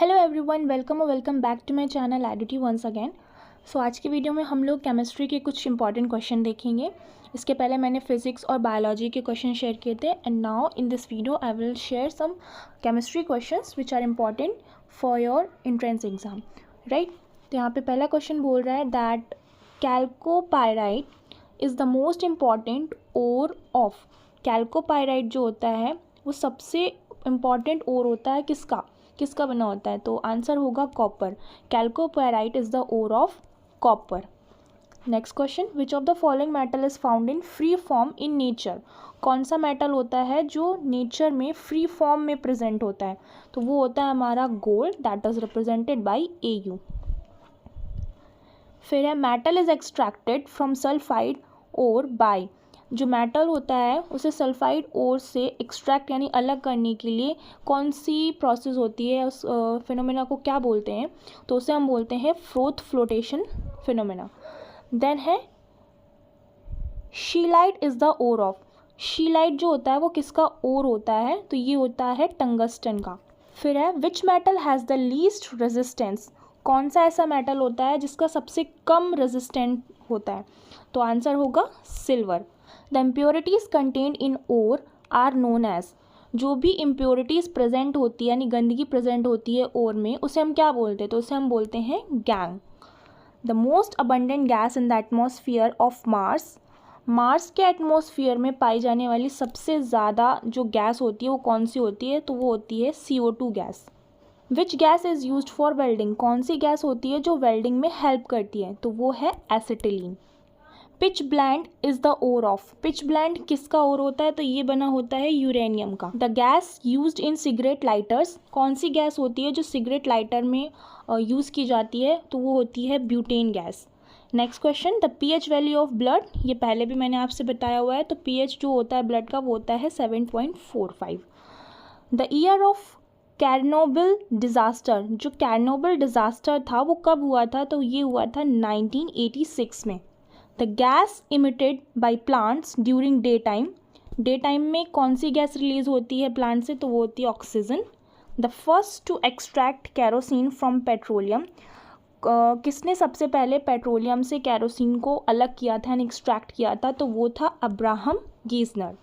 Hello everyone, welcome back to my channel एडिटी once again. So आज की video में हम लोग केमिस्ट्री के कुछ इंपॉर्टेंट क्वेश्चन देखेंगे। इसके पहले मैंने फिजिक्स और बायोलॉजी के क्वेश्चन शेयर किए थे and now in this video I will share some chemistry questions which are important for your entrance exam, right. तो यहाँ पे पहला क्वेश्चन बोल रहा है that chalcopyrite is the most important ore of. Chalcopyrite जो होता है वो सबसे इम्पॉर्टेंट ओर होता है किसका बना होता है, तो आंसर होगा copper. Chalcopyrite is the ore of copper. Next question, which of the following metal is found in free form in nature. कौन सा मेटल होता है जो नेचर में फ्री फॉर्म में प्रेजेंट होता है, तो वो होता है हमारा gold, that is represented by AU। फिर है metal is extracted from sulphide और बाय। जो मेटल होता है उसे सल्फाइड ओर से एक्सट्रैक्ट यानी अलग करने के लिए कौन सी प्रोसेस होती है, उस फिनोमेना को क्या बोलते हैं, तो उसे हम बोलते हैं फ्रोथ फ्लोटेशन फिनोमेना। देन है शीलाइट इज़ द ओर ऑफ। शीलाइट जो होता है वो किसका ओर होता है, तो ये होता है टंगस्टन का। फिर है which metal has the least resistance. कौन सा ऐसा मेटल होता है जिसका सबसे कम रेजिस्टेंट होता है, तो आंसर होगा silver. The impurities contained in ore are known as. जो भी इम्प्योरिटीज़ प्रेजेंट होती है यानी गंदगी प्रेजेंट होती है ओर में, उसे हम क्या बोलते हैं, तो उसे हम बोलते हैं gang. The most abundant gas in the atmosphere of Mars. Mars के एटमॉस्फेयर में पाई जाने वाली सबसे ज़्यादा जो गैस होती है वो कौन सी होती है, तो वो होती है CO2 gas. Which gas is used for welding. कौन सी गैस होती है जो वेल्डिंग में हेल्प करती है, तो वो है acetylene. Pitchblende is the ore of. Pitchblende किसका ओर होता है, तो ये बना होता है यूरेनियम का। The gas used in cigarette lighters. कौन सी गैस होती है जो सिगरेट लाइटर में यूज़ की जाती है, तो वो होती है butane gas. Next question, the pH value of blood. ये पहले भी मैंने आपसे बताया हुआ है, तो pH जो होता है ब्लड का वो होता है 7.45। The year of Chernobyl disaster. जो कैरनोबिल डिज़ास्टर था वो कब हुआ था, तो ये हुआ था 1986 में। The gas emitted by plants during day time. Day time में कौन सी गैस रिलीज होती है प्लांट से, तो वो होती है oxygen. The first to extract kerosene from petroleum. किसने सबसे पहले पेट्रोलियम से कैरोसिन को अलग किया था यानी एक्सट्रैक्ट किया था, तो वो था Abraham Gesner.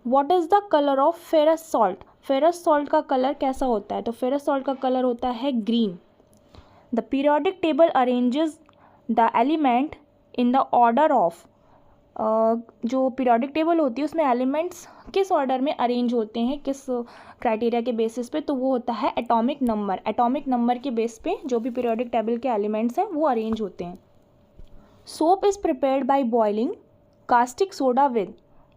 What is the colour of ferrous salt. Ferrous salt का कलर कैसा होता है, तो फेरस सॉल्ट का कलर होता है green. The periodic table arranges the element in the order of. जो पीरियोडिक टेबल होती है उसमें एलिमेंट्स किस ऑर्डर में अरेंज होते हैं, किस क्राइटेरिया के बेसिस पे, तो वो होता है एटॉमिक नंबर। एटॉमिक नंबर के बेस पे जो भी पीरियोडिक टेबल के एलिमेंट्स हैं वो अरेंज होते हैं। Soap is prepared by boiling caustic soda with.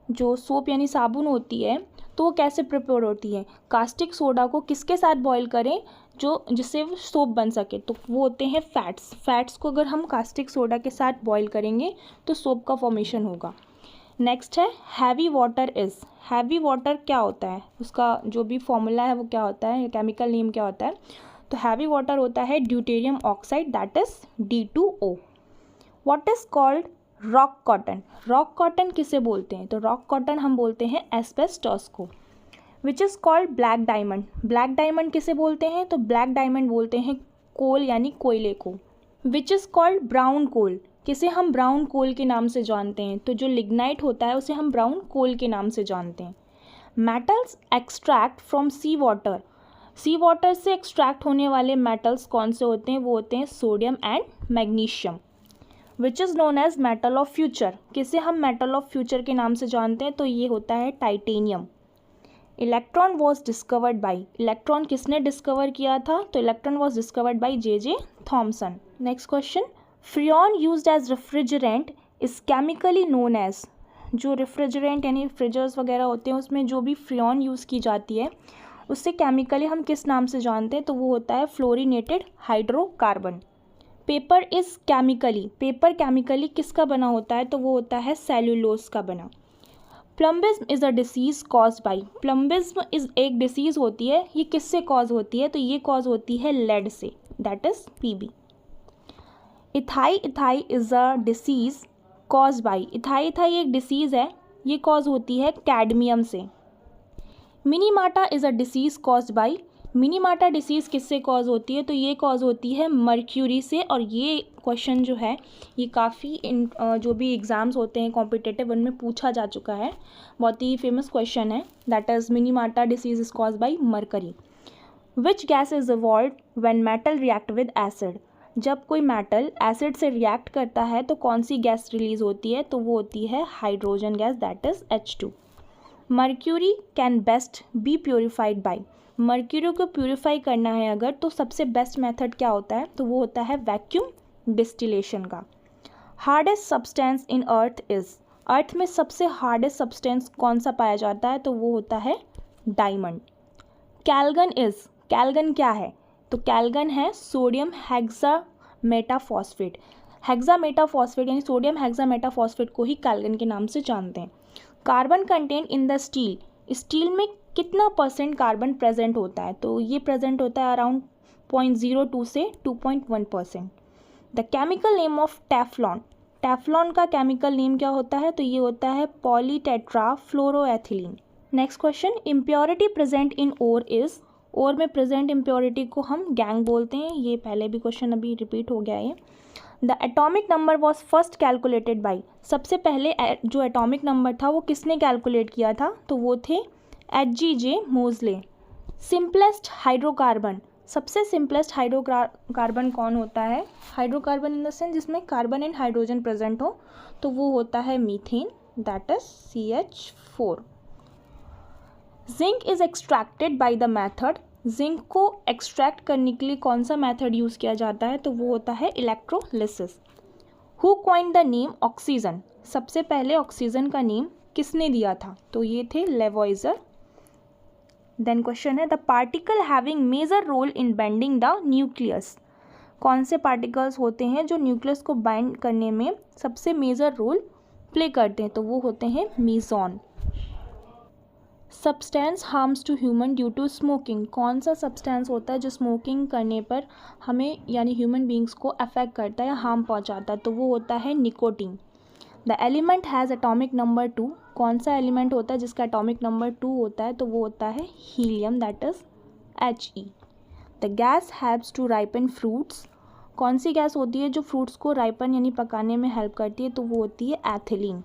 जो सोप यानी साबुन होती है तो वो कैसे प्रिपेयर होती है, कास्टिक सोडा को किसके साथ बॉईल करें जो जिससे वो सोप बन सके, तो वो होते हैं फैट्स। फैट्स को अगर हम कास्टिक सोडा के साथ बॉईल करेंगे तो सोप का फॉर्मेशन होगा। नेक्स्ट है heavy water is. Heavy water क्या होता है, उसका जो भी फॉर्मूला है वो क्या होता है, केमिकल नेम क्या होता है, तो हैवी वाटर होता है deuterium oxide, that is D2O। What is called rock cotton. Rock cotton किसे बोलते हैं, तो रॉक कॉटन हम बोलते हैं एस्बेस्टॉस को। Which is called black diamond. Black diamond किसे बोलते हैं, तो ब्लैक डायमंड बोलते हैं कोल यानी कोयले को। विच इज़ कॉल्ड ब्राउन कोल। किसे हम ब्राउन कोल के नाम से जानते हैं, तो जो लिग्नाइट होता है उसे हम ब्राउन कोल के नाम से जानते हैं। Metals extract from sea water. Sea water से एक्सट्रैक्ट होने वाले मेटल्स कौन से होते हैं, वो होते हैं sodium and magnesium. Which is known as metal of future. किसे हम मेटल ऑफ फ्यूचर के नाम से जानते हैं, तो ये होता है titanium. Electron was discovered by. Electron किसने डिस्कवर किया था, तो electron was discovered by J.J. Thomson. Next question, freon used as refrigerant is chemically known as. जो रेफ्रिजरेंट यानी फ्रिजर्स वगैरह होते हैं उसमें जो भी फ्रियॉन यूज़ की जाती है उससे केमिकली हम किस नाम से जानते हैं, तो वो होता है fluorinated hydrocarbon. Paper is chemically. Paper chemically किसका बना होता है, तो वो होता है सेल्यूलोज का बना। Plumbism is a disease cause by. Plumbism is एक डिसीज़ होती है, ये किससे कॉज होती है, तो ये कॉज होती है लेड से, that is PB। Itai is a disease cause by. Itai एक डिसीज़ है, ये कॉज होती है कैडमियम से। Minamata is a disease cause by Minamata disease किससे कॉज होती है? तो ये कॉज होती है मर्क्यूरी से। और ये क्वेश्चन जो है ये काफ़ी जो भी एग्ज़ाम्स होते हैं कॉम्पिटिटिव उनमें पूछा जा चुका है, बहुत ही फेमस क्वेश्चन है। That is मिनीमाटा disease is cause by mercury. Which gas is evolve when metal react with acid? जब कोई मेटल एसिड से रिएक्ट करता है तो कौन सी गैस रिलीज होती है? तो वो होती है hydrogen gas, that is H2। Mercury can best be purified by? Mercury को प्योरीफाई करना है अगर तो सबसे बेस्ट मेथड क्या होता है? तो वो होता है वैक्यूम डिस्टिलेशन का। Hardest substance in earth is? Earth में सबसे हार्डेस्ट सब्सटेंस कौन सा पाया जाता है? तो वो होता है डायमंड। कैल्गन इज? कैल्गन क्या है? तो कैल्गन है सोडियम हेक्सामेटाफॉस्फेट। हेक्सामेटाफॉस्फेट यानी सोडियम हेक्सामेटाफॉस्फेट को ही कैल्गन के नाम से जानते हैं। Carbon content in the steel? Steel में कितना % कार्बन प्रेजेंट होता है? तो ये प्रेजेंट होता है अराउंड 0.02 से 2.1%। The chemical name of Teflon? Teflon का केमिकल नेम क्या होता है? तो ये होता है polytetrafluoroethylene. Next question, impurity present in ore is? Ore में प्रेजेंट इम्प्योरिटी को हम गैंग बोलते हैं। ये पहले भी क्वेश्चन अभी रिपीट हो गया है। The atomic number was first calculated by? सबसे पहले जो एटॉमिक नंबर था वो किसने कैलकुलेट किया था? तो वो थे H.G.J. मोजले। Simplest hydrocarbon? सबसे सिंपलेस्ट हाइड्रोकार्बन कौन होता है? हाइड्रोकार्बन इन द सेंस जिसमें कार्बन एंड हाइड्रोजन प्रेजेंट हो, तो वो होता है methane, that is CH4। Zinc is extracted by the method? Zinc को एक्सट्रैक्ट करने के लिए कौन सा मेथड यूज़ किया जाता है? तो वो होता है electrolysis. Who coined the name oxygen? सबसे पहले ऑक्सीजन का नेम किसने दिया था? तो ये थे लेवॉइजर। देन क्वेश्चन है, the particle having major role in bending the nucleus? कौन से पार्टिकल्स होते हैं जो न्यूक्लियस को बाइंड करने में सबसे मेजर रोल प्ले करते हैं? तो वो होते हैं मीजॉन। Substance harms to human due to smoking? कौन सा सब्सटेंस होता है जो स्मोकिंग करने पर हमें यानी ह्यूमन बींग्स को अफेक्ट करता है या हार्म पहुंचाता है? तो वो होता है nicotine. The element has atomic number 2? कौन सा एलिमेंट होता है जिसका एटॉमिक नंबर 2 होता है? तो वो होता है helium, that is He। The gas haves to ripen fruits? कौन सी गैस होती है जो फ्रूट्स को राइपन यानी पकाने में हेल्प करती है? तो वो होती है ethylene.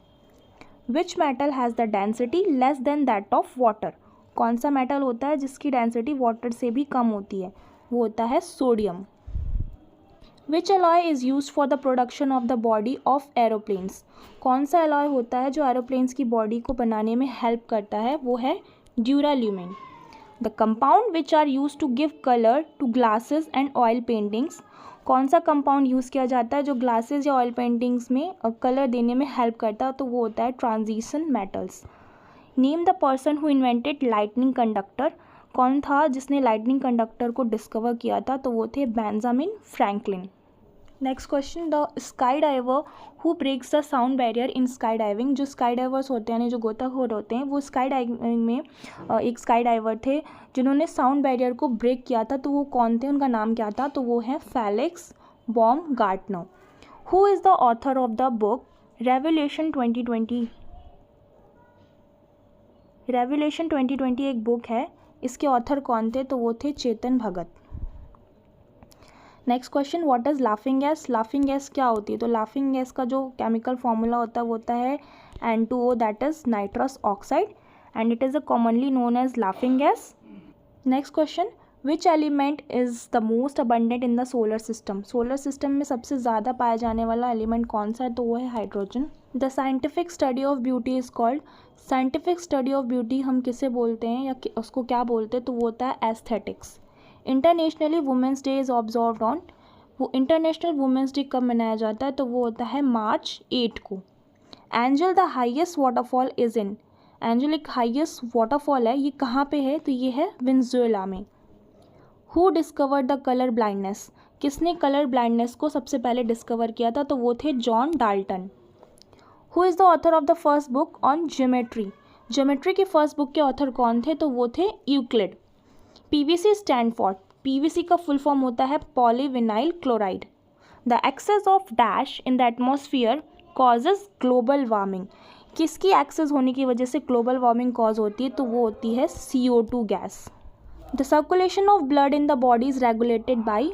Which metal has the density less than that of water? कौन सा मेटल होता है जिसकी डेंसिटी वाटर से भी कम होती है? वो होता है sodium. Which alloy is use for the production of the body of aeroplanes? कौन सा अलॉय होता है जो एरोप्लेन्स की बॉडी को बनाने में हेल्प करता है? वो है duralumin. The compound which are use to give colour to glasses and oil paintings? कौन सा कंपाउंड यूज़ किया जाता है जो ग्लासेस या ऑयल पेंटिंग्स में कलर देने में हेल्प करता है? तो वो होता है transition metals. Name the person who invented lightning conductor? कौन था जिसने लाइटनिंग कंडक्टर को डिस्कवर किया था? तो वो थे Benjamin Franklin. Next question, the sky diver who breaks the sound barrier in sky diving? जो स्काई डाइवर्स होते हैं यानी जो गोताखोर होते हैं वो स्काई डाइविंग में एक स्काई डाइवर थे जिन्होंने साउंड बैरियर को ब्रेक किया था। तो वो कौन थे, उनका नाम क्या था? तो वो है Felix Baumgartner. Who is the author of the book revolution 2020? Revolution 2020 एक बुक है, इसके ऑथर कौन थे? तो वो थे Chetan Bhagat. Next question, what is laughing gas? Laughing gas क्या होती है? तो लाफिंग गैस का जो केमिकल फॉर्मूला होता है वो होता है N2O, that is nitrous oxide, and it is commonly known as laughing gas. Next question, which element is the most abundant in the solar system? Solar system में सबसे ज़्यादा पाया जाने वाला एलिमेंट कौन सा है? तो वो है hydrogen. The scientific study of beauty is called? Scientific study of beauty हम किसे बोलते हैं या उसको क्या बोलते हैं? तो वो होता है aesthetics. Internationally women's day is observed on? वो इंटरनेशनल वुमेंस डे कब मनाया जाता है? तो वो होता है March 8 को। Angel the highest waterfall is in? Angel एक हाईएस्ट वाटरफॉल है, ये कहाँ पे है? तो ये है वेनेजुएला में। Who discovered the colour blindness? किसने कलर ब्लाइंडनेस को सबसे पहले डिस्कवर किया था? तो वो थे John Dalton. Who is the author of the first book on geometry? Geometry की फर्स्ट बुक के ऑथर कौन थे? तो वो थे Euclid. PVC stand for? PVC का फुल फॉर्म होता है polyvinyl chloride. The excess of dash in the atmosphere causes global warming? किसकी एक्सेस होने की वजह से ग्लोबल वार्मिंग कॉज होती है? तो वो होती है CO2 gas. The circulation of blood in the body is regulated by,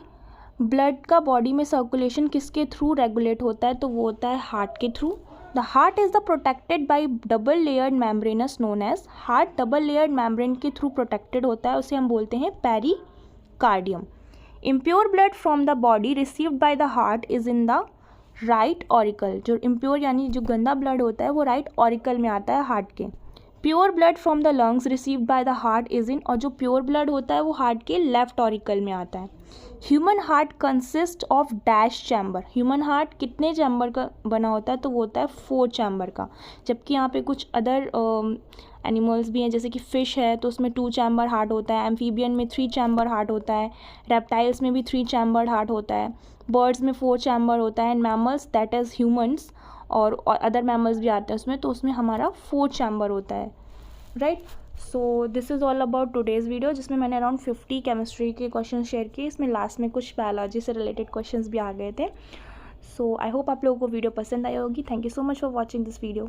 blood का बॉडी में सर्कुलेशन किसके थ्रू रेगुलेट होता है, तो वो होता है हार्ट के through. The heart is the protected by double layered membranes known as, heart double layered membrane के थ्रू प्रोटेक्टेड होता है, उसे हम बोलते हैं pericardium. Impure blood from the body received by the heart is in the right auricle, जो impure यानी जो गंदा ब्लड होता है वो राइट ऑरिकल में आता है हार्ट के। Pure blood from the lungs received by the heart is in, और जो प्योर ब्लड होता है वो हार्ट के लेफ्ट ऑरिकल में आता है। Human heart consist of dash chamber, human heart कितने चैम्बर का बना होता है, तो वो होता है 4 चैम्बर का। जबकि यहाँ पे कुछ अदर एनिमल्स भी हैं, जैसे कि फ़िश है तो उसमें 2 चैम्बर हार्ट होता है, एम्फीबियन में 3 चैम्बर हार्ट होता है, रेप्टाइल्स में भी 3 चैम्बर हार्ट होता है, बर्ड्स में 4 चैम्बर होता है, and mammals that is humans और अदर मैमल्स भी आते हैं उसमें, तो उसमें हमारा 4 चैम्बर होता है, right. So this is all about today's video, जिसमें मैंने अराउंड 50 केमिस्ट्री के क्वेश्चन शेयर किए। इसमें लास्ट में कुछ बायोलॉजी से रिलेटेड क्वेश्चंस भी आ गए थे। सो आई होप आप लोगों को वीडियो पसंद आई होगी। Thank you so much for watching this video.